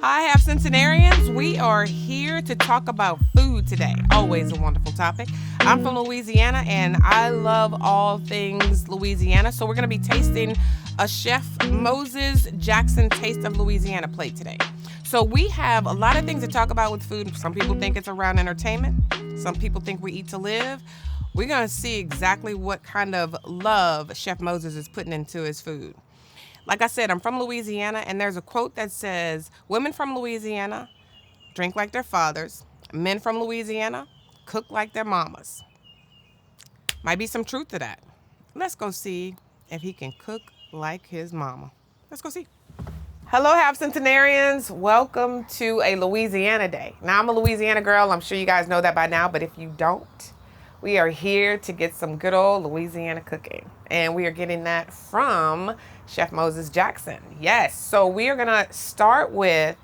Hi, Half Centenarians. We are here to talk about food today. Always a wonderful topic. I'm from Louisiana and I love all things Louisiana. So we're going to be tasting a Chef Moses Jackson Taste of Louisiana plate today. So we have a lot of things to talk about with food. Some people think it's around entertainment. Some people think we eat to live. We're going to see exactly what kind of love Chef Moses is putting into his food. Like I said, I'm from Louisiana, and there's a quote that says, women from Louisiana drink like their fathers. Men from Louisiana cook like their mamas. Might be some truth to that. Let's go see if he can cook like his mama. Let's go see. Hello, Half Centenarians. Welcome to a Louisiana day. Now, I'm a Louisiana girl. I'm sure you guys know that by now, but if you don't, we are here to get some good old Louisiana cooking. And we are getting that from Chef Moses Jackson. Yes. So we are going to start with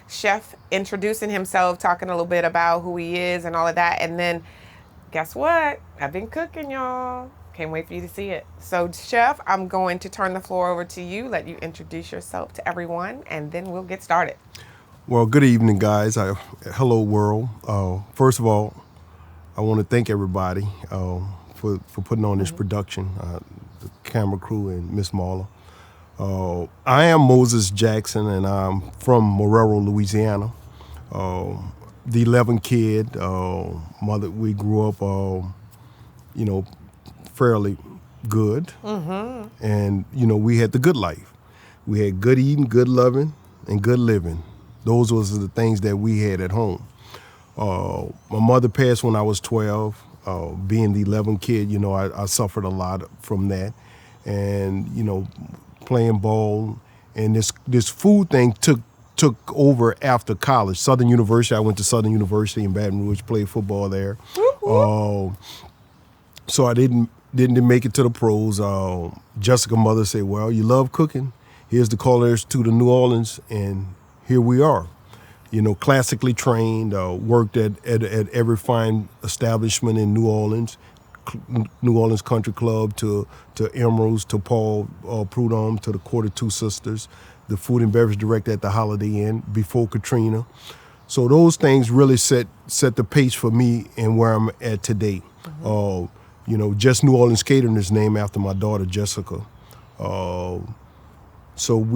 Chef introducing himself, talking a little bit about who he is and all of that. And then guess what? I've been cooking, y'all. Can't wait for you to see it. So, Chef, I'm going to turn the floor over to you, let you introduce yourself to everyone, and then we'll get started. Well, good evening, guys. Hello, world. First of all, I want to thank everybody for putting on this production, the camera crew and Miss Marla. I am Moses Jackson, and I'm from Marrero, Louisiana. The 11th kid. Mother, we grew up, fairly good, and we had the good life. We had good eating, good loving, and good living. Those was the things that we had at home. My mother passed when I was 12. Being the 11th kid, I suffered a lot from that. And, playing ball and this food thing took over after college. Southern University, I went to Southern University in Baton Rouge, played football there. So I didn't make it to the pros. Jessica's mother said, well, you love cooking. Here's the callers to the New Orleans, and here we are. Classically trained, worked at every fine establishment in New Orleans Country Club to Emerald's, to Paul Prudhomme, to the Quarter Two Sisters, the food and beverage director at the Holiday Inn before Katrina. So those things really set the pace for me and where I'm at today. Just New Orleans Catering is named after my daughter Jessica. So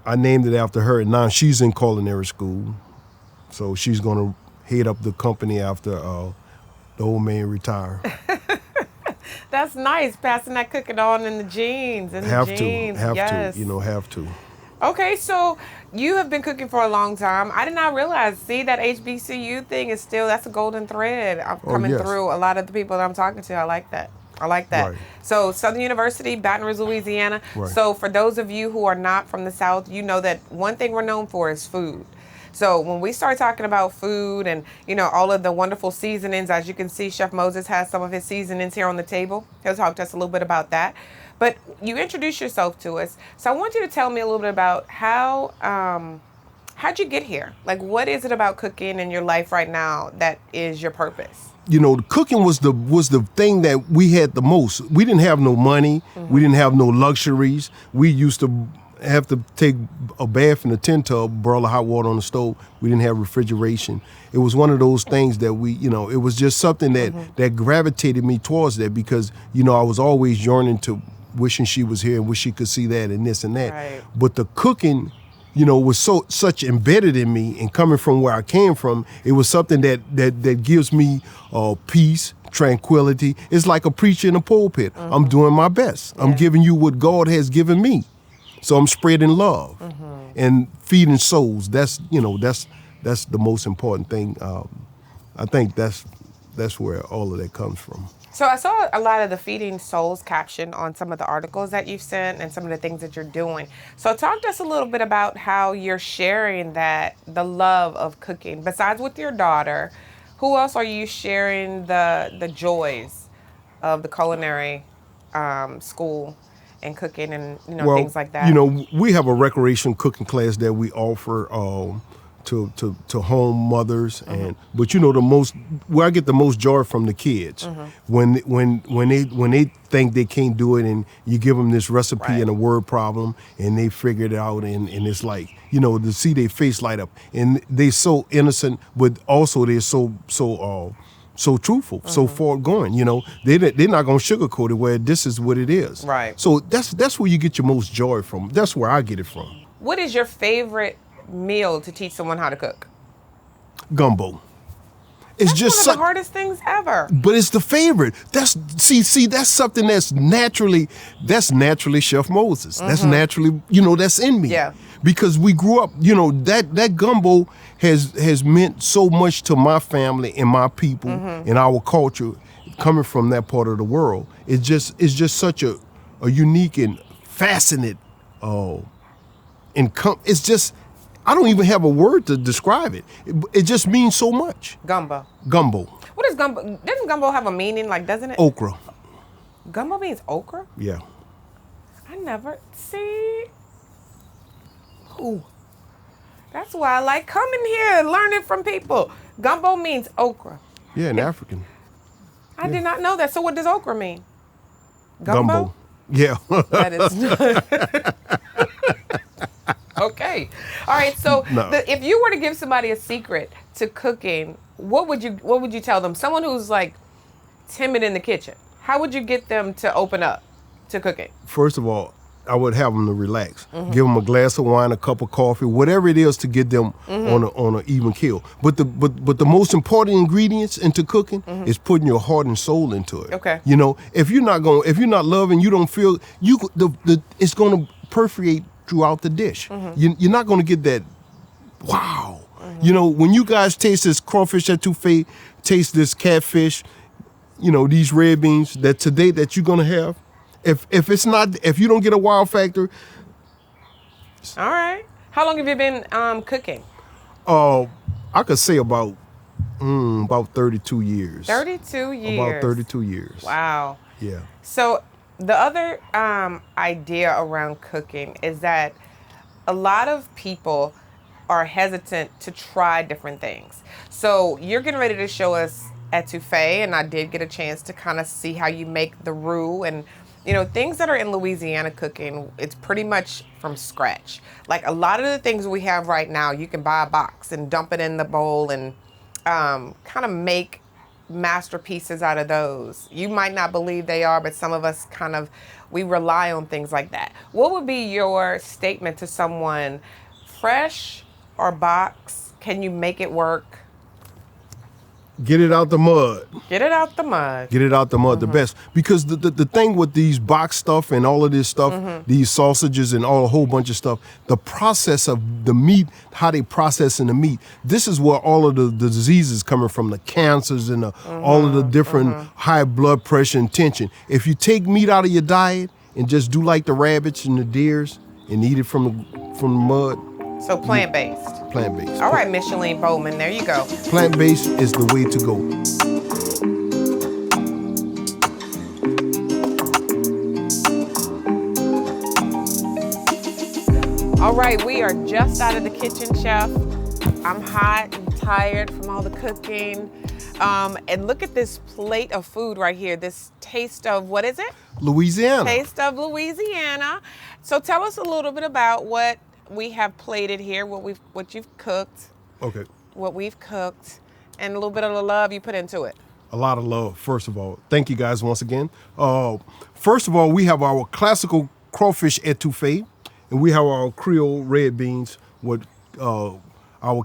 I named it after her, and now she's in culinary school. So she's going to head up the company after the old man retire. That's nice, passing that cooking on in the genes. Have to. Okay, so you have been cooking for a long time. I did not realize, that HBCU thing is still, that's a golden thread. I'm coming through a lot of the people that I'm talking to. I like that. Right. So Southern University, Baton Rouge, Louisiana. Right. So for those of you who are not from the South, you know that one thing we're known for is food. So when we start talking about food and, all of the wonderful seasonings, as you can see, Chef Moses has some of his seasonings here on the table. He'll talk to us a little bit about that. But you introduced yourself to us. So I want you to tell me a little bit about how'd you get here? Like, what is it about cooking in your life right now that is your purpose? The cooking was the thing that we had the most. We didn't have no money. Mm-hmm. We didn't have no luxuries. We used to have to take a bath in a tin tub, boil hot water on the stove. We didn't have refrigeration. It was one of those things that it was just something that gravitated me towards that because, I was always yearning to wishing she was here and wish she could see that and this and that. Right. But the cooking, was such embedded in me, and coming from where I came from, it was something that gives me peace, tranquility. It's like a preacher in a pulpit. Mm-hmm. I'm doing my best. Yeah. I'm giving you what God has given me. So I'm spreading love and feeding souls. That's the most important thing. I think that's where all of that comes from. So I saw a lot of the Feeding Souls caption on some of the articles that you've sent and some of the things that you're doing. So talk to us a little bit about how you're sharing the love of cooking. Besides with your daughter, who else are you sharing the joys of the culinary school and cooking and things like that? We have a recreation cooking class that we offer to home mothers, and but the most where I get the most joy from the kids when they think they can't do it, and you give them this recipe Right. and a word problem, and they figure it out, and it's like to see their face light up, and they so innocent, but also they're so truthful, so far going. They're not gonna sugarcoat it. Where this is what it is. Right. So that's where you get your most joy from. That's where I get it from. What is your favorite meal to teach someone how to cook? Gumbo. It's That's just one of the hardest things ever. but it's the favorite. That's that's something that's naturally Chef Moses. That's naturally that's in me. Yeah. Because we grew up, that gumbo has meant so much to my family and my people and our culture coming from that part of the world. It's just such a unique and fascinating it's just I don't even have a word to describe it. It just means so much. Gumbo. Gumbo. What is gumbo? Doesn't gumbo have a meaning? Like, doesn't it? Okra. Gumbo means okra? Yeah. I never see. Ooh. That's why I like coming here and learning from people. Gumbo means okra. Yeah, in African. I did not know that. So what does okra mean? Gumbo? Yeah. That is okay. All right. So No. if you were to give somebody a secret to cooking, what would you tell them? Someone who's like timid in the kitchen. How would you get them to open up to cooking? First of all, I would have them to relax. Give them a glass of wine, a cup of coffee, whatever it is to get them on an even keel. But the most important ingredients into cooking is putting your heart and soul into it. Okay. If you're not loving, you don't feel it's going to perforate throughout the dish. You're not going to get that. Wow. When you guys taste this crawfish etouffee, taste this catfish, these red beans that you're going to have. If you don't get a wow factor. All right. How long have you been cooking? I could say about 32 years. 32 years. About 32 years. Wow. Yeah. So the other idea around cooking is that a lot of people are hesitant to try different things. So you're getting ready to show us etouffee, and I did get a chance to kind of see how you make the roux and things that are in Louisiana cooking. It's pretty much from scratch. Like a lot of the things we have right now, you can buy a box and dump it in the bowl and kind of make masterpieces out of those. You might not believe they are, but some of us we rely on things like that. What would be your statement to someone, fresh or box? Can you make it work? Get it out the mud. Get it out the mud. Get it out the mud, the best. Because the thing with these box stuff and all of this stuff, these sausages and a whole bunch of stuff, the process of the meat, how they processing the meat, this is where all of the diseases coming from, the cancers and all of the different high blood pressure and tension. If you take meat out of your diet and just do like the rabbits and the deers and eat it from the mud. So plant-based. Plant-based. All right, Micheline Bowman, there you go. Plant-based is the way to go. All right, we are just out of the kitchen, Chef. I'm hot and tired from all the cooking. And look at this plate of food right here. This taste of, what is it? Louisiana. Taste of Louisiana. So tell us a little bit about what we have plated here, what you've cooked. Okay. What we've cooked, and a little bit of the love you put into it. A lot of love, first of all. Thank you guys once again. First of all, we have our classical crawfish etouffee, and we have our Creole red beans with our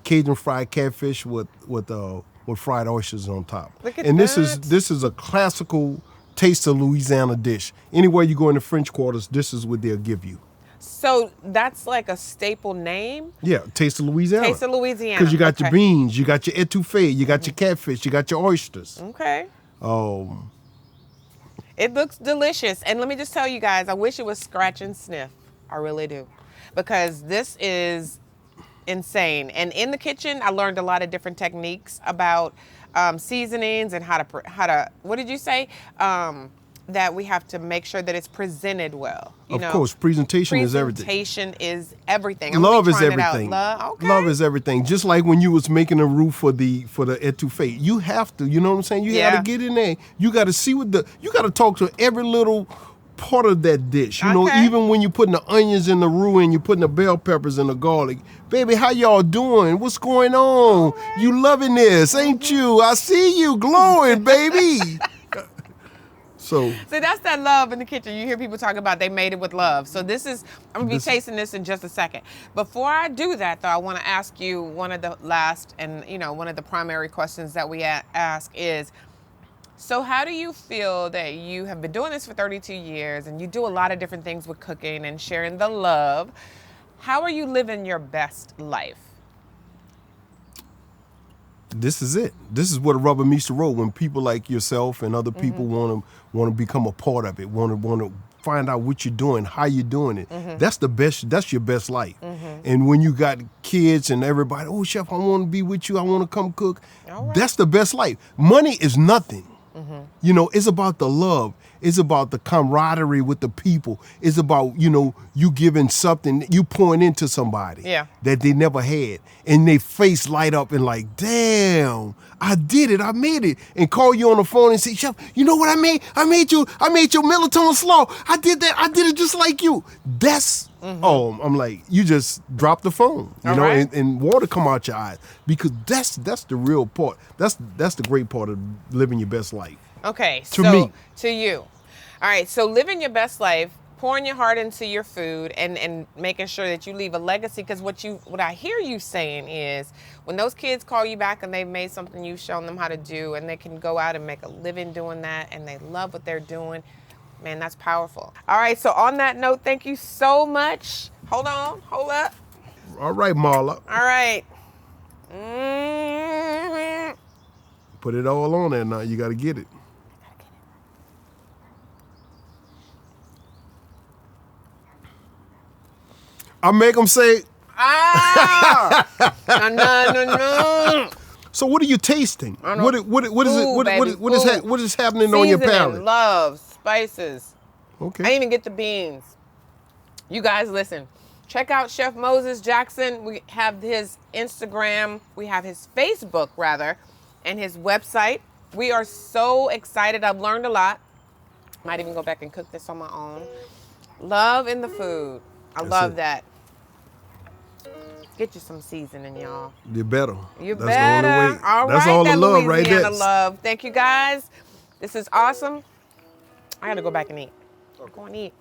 Cajun fried catfish with fried oysters on top. Look at and that. This is a classical taste of Louisiana dish. Anywhere you go in the French Quarters, this is what they'll give you. So that's like a staple name? Yeah, Taste of Louisiana. Taste of Louisiana. Because you got your beans, you got your etouffee, you got your catfish, you got your oysters. Okay. It looks delicious. And let me just tell you guys, I wish it was scratch and sniff. I really do. Because this is insane. And in the kitchen, I learned a lot of different techniques about seasonings and how to what did you say? that we have to make sure that it's presented well. Of course, presentation is everything. Presentation is everything. Love is everything. Okay. Love is everything. Just like when you was making a roof for the etouffee, you have to. You know what I'm saying? You got to get in there. You got to see you got to talk to every little part of that dish. You know, even when you're putting the onions in the roux and you're putting the bell peppers and the garlic. Baby, how y'all doing? What's going on? Right. You loving this, ain't you? I see you glowing, baby. So that's that love in the kitchen. You hear people talk about they made it with love. So I'm going to be tasting this in just a second. Before I do that, though, I want to ask you one of the last and, one of the primary questions that we ask is, so how do you feel that you have been doing this for 32 years and you do a lot of different things with cooking and sharing the love? How are you living your best life? This is it. This is where the rubber meets the road. When people like yourself and other people want to become a part of it, want to find out what you're doing, how you're doing it. That's the best. That's your best life. And when you got kids and everybody, oh, chef, I want to be with you. I want to come cook. Right. That's the best life. Money is nothing. It's about the love. It's about the camaraderie with the people. It's about, you giving something, you pouring into somebody that they never had. And they face light up and like, damn, I did it. I made it. And call you on the phone and say, chef, you know what I made? I made your milletone slaw. I did that. I did it just like you. That's, I'm like, you just drop the phone, and water come out your eyes. Because that's the real part. That's the great part of living your best life. Okay, to you. All right, so living your best life, pouring your heart into your food and making sure that you leave a legacy, because what I hear you saying is when those kids call you back and they've made something you've shown them how to do and they can go out and make a living doing that and they love what they're doing, man, that's powerful. All right, so on that note, thank you so much. Hold up. All right, Marla. All right. Put it all on there now. You got to get it. I make them say, no. So what are you tasting? What is happening on your palate? Love, spices. Okay. I didn't even get the beans. You guys listen. Check out Chef Moses Jackson. We have his Instagram. We have his Facebook, rather, and his website. We are so excited. I've learned a lot. Might even go back and cook this on my own. Love in the food. That's love that. Get you some seasoning, y'all. You better. That's the only way. All That's right, all that the love Louisiana right there. love. Thank you, guys. This is awesome. I gotta go back and eat. Go and eat.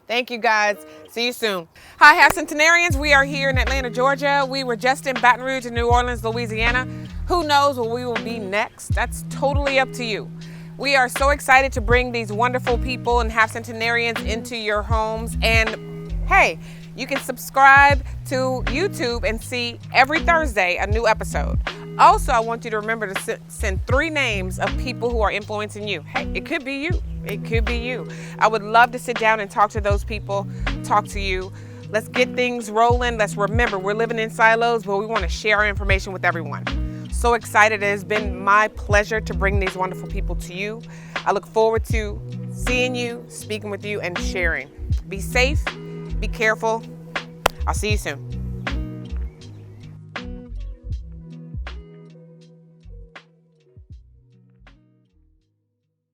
Thank you, guys. See you soon. Hi, Half Centenarians. We are here in Atlanta, Georgia. We were just in Baton Rouge and New Orleans, Louisiana. Who knows where we will be next? That's totally up to you. We are so excited to bring these wonderful people and Half Centenarians into your homes. And hey, you can subscribe to YouTube and see every Thursday a new episode. Also, I want you to remember to send 3 names of people who are influencing you. Hey, it could be you. It could be you. I would love to sit down and talk to those people, talk to you. Let's get things rolling. Let's remember, we're living in silos, but we want to share our information with everyone. So excited. It has been my pleasure to bring these wonderful people to you. I look forward to seeing you, speaking with you, and sharing. Be safe. Be careful. I'll see you soon.